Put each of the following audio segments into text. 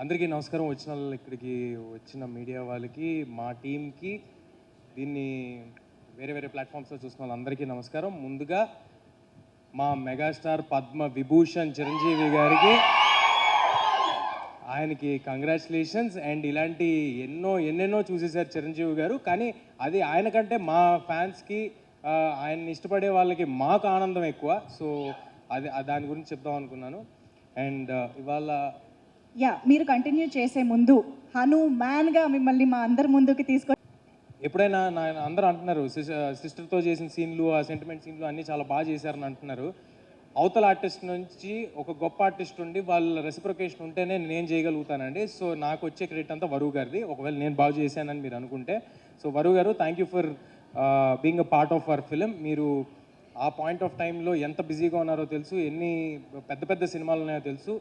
అందరికీ నమస్కారం. ఇక్కడికి వచ్చిన మీడియా వాళ్ళకి, మా టీంకి, దీన్ని వేరే వేరే ప్లాట్ఫామ్స్లో చూసిన వాళ్ళందరికీ నమస్కారం. ముందుగా మా మెగాస్టార్ పద్మ విభూషణ్ చిరంజీవి గారికి ఆయనకి కంగ్రాచులేషన్స్. అండ్ ఇలాంటి ఎన్నెన్నో చూసేశారు చిరంజీవి గారు. కానీ అది ఆయన కంటే మా ఫ్యాన్స్కి, ఆయన్ని ఇష్టపడే వాళ్ళకి మాకు ఆనందం ఎక్కువ. సో దాని గురించి చెప్దాం అనుకున్నాను. అండ్ ఇవాళ మీరు కంటిన్యూ చేసే ముందు హనుమాన్గా మిమ్మల్ని మా అందరి ముందుకి ఎప్పుడైనా అందరూ అంటున్నారు సిస్టర్తో చేసిన సీన్లు, ఆ సెంటిమెంట్ సీన్లు అన్నీ చాలా బాగా చేశారని అంటున్నారు. అవతల ఆర్టిస్ట్ నుంచి ఒక గొప్ప ఆర్టిస్ట్ ఉండి వాళ్ళ రెసిప్రొకేషన్ ఉంటేనే నేను చేయగలుగుతానండి. సో నాకు వచ్చే క్రెడిట్ అంతా వరువు గారిది, ఒకవేళ నేను బాగా చేశానని మీరు అనుకుంటే. సో వరువు గారు, thank you for being a part of our film. మీరు ఆ పాయింట్ ఆఫ్ టైంలో ఎంత బిజీగా ఉన్నారో తెలుసు, ఎన్ని పెద్ద పెద్ద సినిమాలు ఉన్నాయో తెలుసు.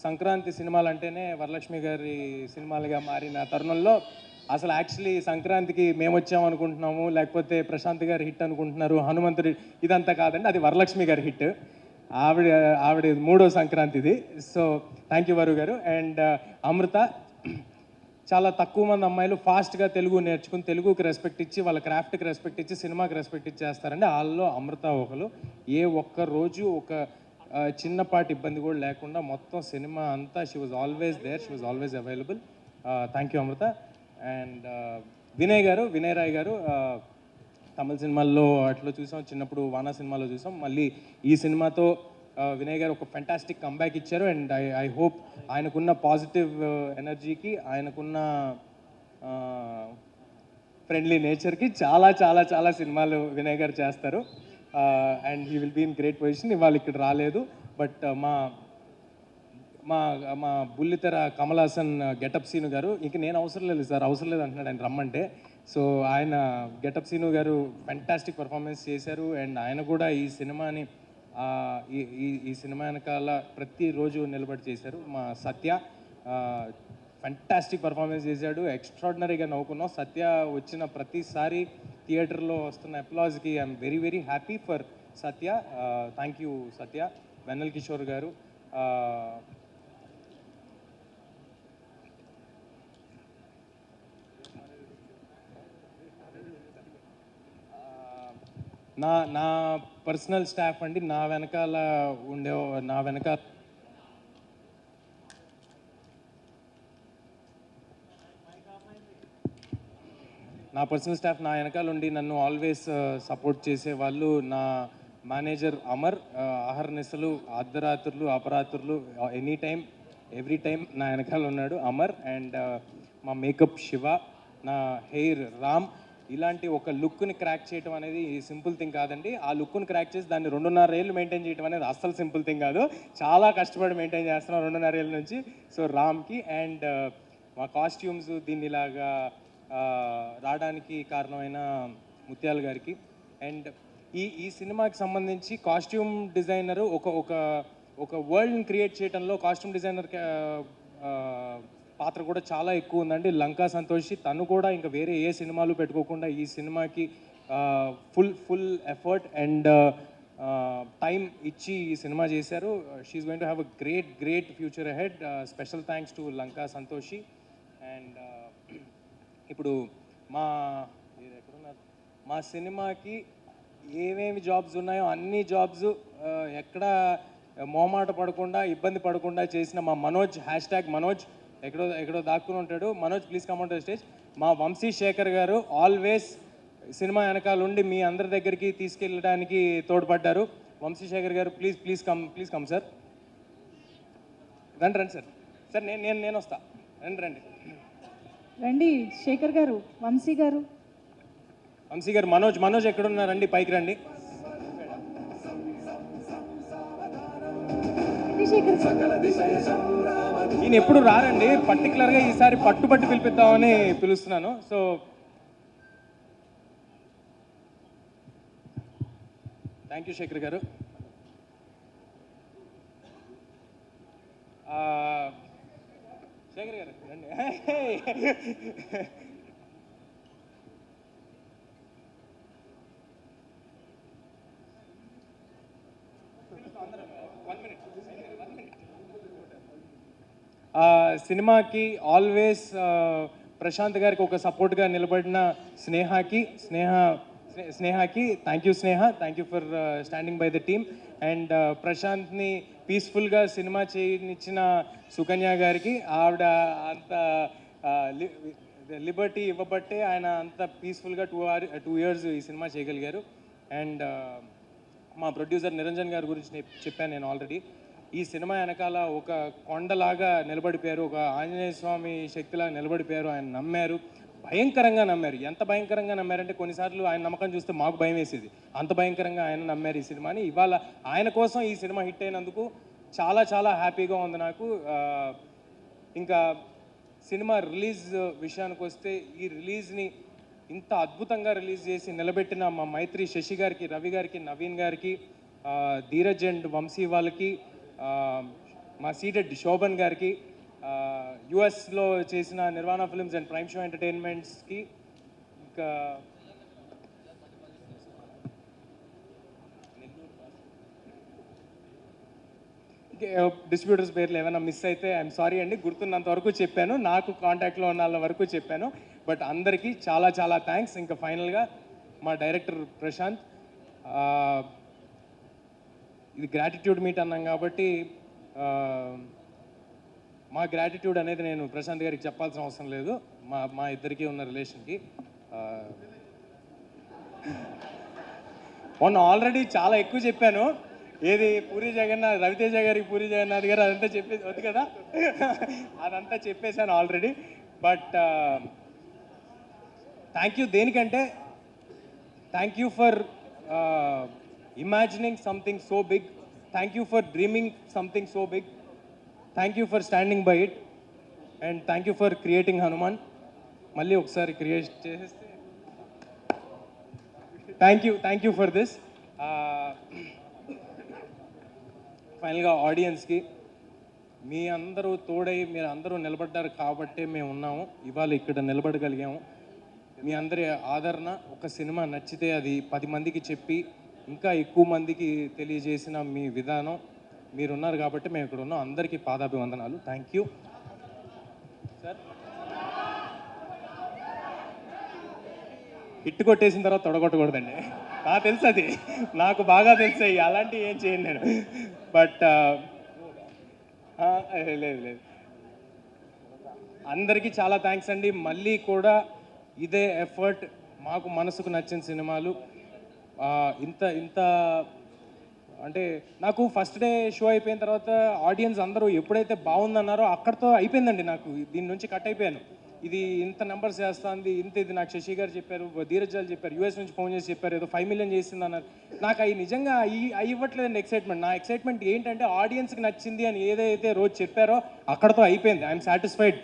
సంక్రాంతి సినిమాలు అంటేనే వరలక్ష్మి గారి సినిమాలుగా మారిన తరుణంలో అసలు యాక్చువల్లీ సంక్రాంతికి మేము వచ్చామనుకుంటున్నాము, లేకపోతే ప్రశాంత్ గారి హిట్ అనుకుంటున్నారు, హనుమంతుడి, ఇదంతా కాదండి, అది వరలక్ష్మి గారి హిట్. ఆవిడ మూడో సంక్రాంతిది. సో థ్యాంక్ యూ వరు గారు. అండ్ అమృత, చాలా తక్కువ మంది అమ్మాయిలు ఫాస్ట్గా తెలుగు నేర్చుకుని తెలుగుకి రెస్పెక్ట్ ఇచ్చి, వాళ్ళ క్రాఫ్ట్కి రెస్పెక్ట్ ఇచ్చి, సినిమాకి రెస్పెక్ట్ ఇచ్చేస్తారండి. వాళ్ళలో అమృత ఒకరు. ఏ ఒక్క రోజు ఒక చిన్నపాటి ఇబ్బంది కూడా లేకుండా మొత్తం సినిమా అంతా she was always there, she was always available. Thank you Amrita. And Vinay Rai garu, తమిళ సినిమాల్లో అట్లా చూసాం, చిన్నప్పుడు వానా సినిమాలో చూసాం. మళ్ళీ ఈ సినిమాతో వినయ్ గారు ఒక ఫెంటాస్టిక్ కంబ్యాక్ ఇచ్చారు. అండ్ ఐ హోప్ ఆయనకున్న పాజిటివ్ ఎనర్జీకి, ఆయనకున్న ఫ్రెండ్లీ నేచర్కి చాలా చాలా చాలా సినిమాలు వినయ్ గారు చేస్తారు. And he will be in great position. ఇవాళ ఇక్కడ రాలేదు, బట్ మా మా మా బుల్లితెర కమల్ హాసన్ గెటప్ సీను గారు, ఇంక నేను అవసరం లేదు సార్, అవసరం లేదు అంటున్నాడు ఆయన రమ్మంటే. సో ఆయన గెటప్ సీను గారు ఫెంటాస్టిక్ పర్ఫార్మెన్స్ చేశారు. అండ్ ఆయన కూడా ఈ సినిమాని ఈ సినిమా వెనకాల ప్రతిరోజు నిలబడి చేశారు. మా సత్య ఫెంటాస్టిక్ పర్ఫార్మెన్స్ చేశాడు, ఎక్స్ట్రాడినరీగా నవ్వుకున్నాం. సత్య వచ్చిన ప్రతిసారి థియేటర్లో వస్తున్న అప్లాజ్కి I'm very very happy for Satya. Thank you Satya. Vennela Kishore గారు, నా పర్సనల్ స్టాఫ్ అండి, నా వెనకాల పర్సనల్ స్టాఫ్ నా వెనకాల ఉండి నన్ను ఆల్వేస్ సపోర్ట్ చేసే వాళ్ళు. నా మేనేజర్ అమర్, అహర్నిశలు, అర్ధరాత్రులు, అపరాత్రులు, ఎనీ టైం ఎవ్రీ టైం నా వెనకాల ఉన్నాడు అమర్. అండ్ మా మేకప్ శివ, నా హెయిర్ రామ్. ఇలాంటి ఒక లుక్ని క్రాక్ చేయడం అనేది సింపుల్ థింగ్ కాదండి. ఆ లుక్ని క్రాక్ చేసి దాన్ని 2.5 ఏళ్ళు మెయింటైన్ చేయడం అనేది అస్సలు సింపుల్ థింగ్ కాదు. చాలా కష్టపడి మెయింటైన్ చేస్తున్నాం 2.5 ఏళ్ళ నుంచి. సో రామ్కి. అండ్ మా కాస్ట్యూమ్స్ దీన్ని ఇలాగా రావడానికి కారణమైన ముత్యాల గారికి. అండ్ ఈ సినిమాకి సంబంధించి కాస్ట్యూమ్ డిజైనర్ ఒక వరల్డ్ని క్రియేట్ చేయడంలో కాస్ట్యూమ్ డిజైనర్ పాత్ర కూడా చాలా ఎక్కువ ఉందండి. లంకా సంతోషి, తను కూడా ఇంకా వేరే ఏ సినిమాలు పెట్టుకోకుండా ఈ సినిమాకి ఫుల్ ఎఫర్ట్ అండ్ టైం ఇచ్చి ఈ సినిమా చేశారు. She's going to have a great future ahead. Special thanks to Lanka Santoshi. And ఇప్పుడు మా సినిమాకి ఏమేమి జాబ్స్ ఉన్నాయో అన్ని జాబ్స్ ఎక్కడ మొహమాట పడకుండా, ఇబ్బంది పడకుండా చేసిన మా మనోజ్, #మనోజ్, ఎక్కడో దాక్కుని ఉంటాడు. Manoj, please come on to the stage. మా వంశీ శేఖర్ గారు ఆల్వేస్ సినిమా వెనకాల ఉండి మీ అందరి దగ్గరికి తీసుకెళ్ళడానికి తోడ్పడ్డారు. వంశీ శేఖర్ గారు, ప్లీజ్ కమ్ సార్. రండి సార్, నేను వస్తా. రండి శేఖర్ గారు, వంశీ గారు. మనోజ్ ఎక్కడున్నారండి? పైకి రండి. ఈయన ఎప్పుడు రారండి, పర్టికులర్గా ఈసారి పట్టుబట్టి పిలిపిద్దామని పిలుస్తున్నాను. సో థ్యాంక్ యూ శేఖర్ గారు. శేఖర్ గారు రండి. సినిమాకి ఆల్వేస్ ప్రశాంత్ గారికి ఒక సపోర్ట్గా నిలబడిన స్నేహకి thank you thank you for standing by the team. And ప్రశాంత్ని పీస్ఫుల్గా సినిమా చేయనిచ్చిన సుకన్య గారికి, ఆవిడ అంత లిబర్టీ ఇవ్వబట్టే ఆయన అంత పీస్ఫుల్గా 2 years ఈ సినిమా చేయగలిగారు. అండ్ మా ప్రొడ్యూసర్ నిరంజన్ గారి గురించి చెప్పాను నేను ఆల్రెడీ. ఈ సినిమా వెనకాల ఒక కొండలాగా నిలబడిపోయారు, ఒక ఆంజనేయ స్వామి శక్తిలాగా నిలబడిపోయారు. ఆయన నమ్మారు, భయంకరంగా నమ్మారు. ఎంత భయంకరంగా నమ్మారంటే కొన్నిసార్లు ఆయన నమ్మకం చూస్తే మాకు భయం వేసేది, అంత భయంకరంగా ఆయన నమ్మారు ఈ సినిమాని. ఇవాళ ఆయన కోసం ఈ సినిమా హిట్ అయినందుకు చాలా చాలా హ్యాపీగా ఉంది నాకు. ఇంకా సినిమా రిలీజ్ విషయానికి వస్తే, ఈ రిలీజ్ని ఇంత అద్భుతంగా రిలీజ్ చేసి నిలబెట్టిన మా మైత్రి శశి గారికి, రవి గారికి, నవీన్ గారికి, ధీరజ్ అండ్ వంశీ వాళ్ళకి, మా సీటెడ్ శోభన్ గారికి, యుఎస్లో చేసిన నిర్వాణ ఫిల్మ్స్ అండ్ ప్రైమ్ షో ఎంటర్టైన్మెంట్స్కి, ఇంకా డిస్ట్రిబ్యూటర్స్ పేర్లు ఏమైనా మిస్ అయితే ఐఎమ్ సారీ అండి. గుర్తున్నంత వరకు చెప్పాను, నాకు కాంటాక్ట్లో ఉన్న వాళ్ళ వరకు చెప్పాను. బట్ అందరికీ చాలా చాలా థ్యాంక్స్. ఇంకా ఫైనల్గా మా డైరెక్టర్ ప్రశాంత్, ఇది గ్రాటిట్యూడ్ మీట్ అన్నాం కాబట్టి మా గ్రాటిట్యూడ్ అనేది నేను ప్రశాంత్ గారికి చెప్పాల్సిన అవసరం లేదు, మా ఇద్దరికి ఉన్న రిలేషన్కి. మొన్న ఆల్రెడీ చాలా ఎక్కువ చెప్పాను. ఏది పూరి జగన్నాథ్, రవితేజ గారికి పూరి జగన్నాథ్ గారు అదంతా చెప్పేసి వద్దు కదా, అదంతా చెప్పేశాను ఆల్రెడీ. బట్ థ్యాంక్ యూ దేనికంటే, thank you for imagining something so big, thank you for dreaming something so big, thank you for standing by it, and thank you for creating Hanuman. మళ్ళీ ఒకసారి క్రియేట్ చేసేస్తే థ్యాంక్ యూ ఫర్ దిస్. ఫైనల్గా ఆడియన్స్కి, మీ అందరూ తోడై మీరు అందరూ నిలబడ్డారు కాబట్టే మేము ఉన్నాము, ఇవాళ ఇక్కడ నిలబడగలిగాము. మీ అందరి ఆదరణ, ఒక సినిమా నచ్చితే అది 10 మందికి చెప్పి ఇంకా ఎక్కువ మందికి తెలియజేసిన మీ విధానం, మీరున్నారు కాబట్టి మేము ఇక్కడ ఉన్నాం. అందరికీ పాదాభివందనాలు. Thank you sir. హిట్ కొట్టేసిన తర్వాత తొడగొట్టకూడదండి, నాకు తెలుసు, అది నాకు బాగా తెలుసు, అలాంటివి ఏం చేయను నేను. బట్ లేదు, అందరికీ చాలా థ్యాంక్స్ అండి. మళ్ళీ కూడా ఇదే ఎఫర్ట్, మాకు మనసుకు నచ్చిన సినిమాలు ఇంత అంటే నాకు ఫస్ట్ డే షో అయిపోయిన తర్వాత ఆడియన్స్ అందరూ ఎప్పుడైతే బాగుందన్నారో అక్కడితో అయిపోయిందండి. నాకు దీని నుంచి కట్ అయిపోయాను. ఇది ఇంత నెంబర్స్ చేస్తుంది, ఇది నాకు శశి గారు చెప్పారు, ధీరజ్ గారు చెప్పారు, యూఎస్ నుంచి ఫోన్ చేసి చెప్పారు, ఏదో 5 million చేసింది అన్నారు. నాకు అవి నిజంగా అవి ఇవ్వట్లేదండి ఎక్సైట్మెంట్. నా ఎక్సైట్మెంట్ ఏంటంటే ఆడియన్స్కి నచ్చింది అని ఏదైతే రోజు చెప్పారో అక్కడతో అయిపోయింది. I'm satisfied.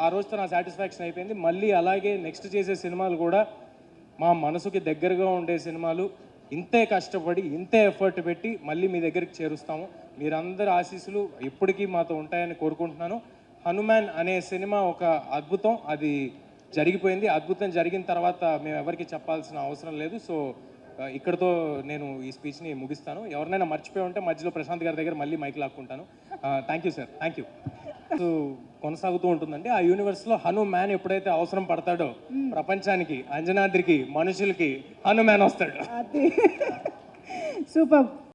ఆ రోజుతో నా సాటిస్ఫాక్షన్ అయిపోయింది. మళ్ళీ అలాగే నెక్స్ట్ చేసే సినిమాలు కూడా మా మనసుకి దగ్గరగా ఉండే సినిమాలు, ఇంతే కష్టపడి ఇంతే ఎఫర్ట్ పెట్టి మళ్ళీ మీ దగ్గరికి చేరుస్తాము. మీరందరి ఆశీస్సులు ఎప్పటికీ మాతో ఉంటాయని కోరుకుంటున్నాను. హనుమాన్ అనే సినిమా ఒక అద్భుతం, అది జరిగిపోయింది. అద్భుతం జరిగిన తర్వాత మేము ఎవరికి చెప్పాల్సిన అవసరం లేదు. సో ఇక్కడతో నేను ఈ స్పీచ్ని ముగిస్తాను. ఎవరినైనా మర్చిపోయి ఉంటే మధ్యలో ప్రశాంత్ గారి దగ్గర మళ్ళీ మైక్ లాక్కుంటాను. Thank you sir, thank you. So కొనసాగుతూ ఉంటుందండి. ఆ యూనివర్స్లో హనుమాన్ ఎప్పుడైతే అవసరం పడతాడో ప్రపంచానికి, అంజనాద్రికి, మనుషులకి హనుమాన్ వస్తాడు. సూపర్.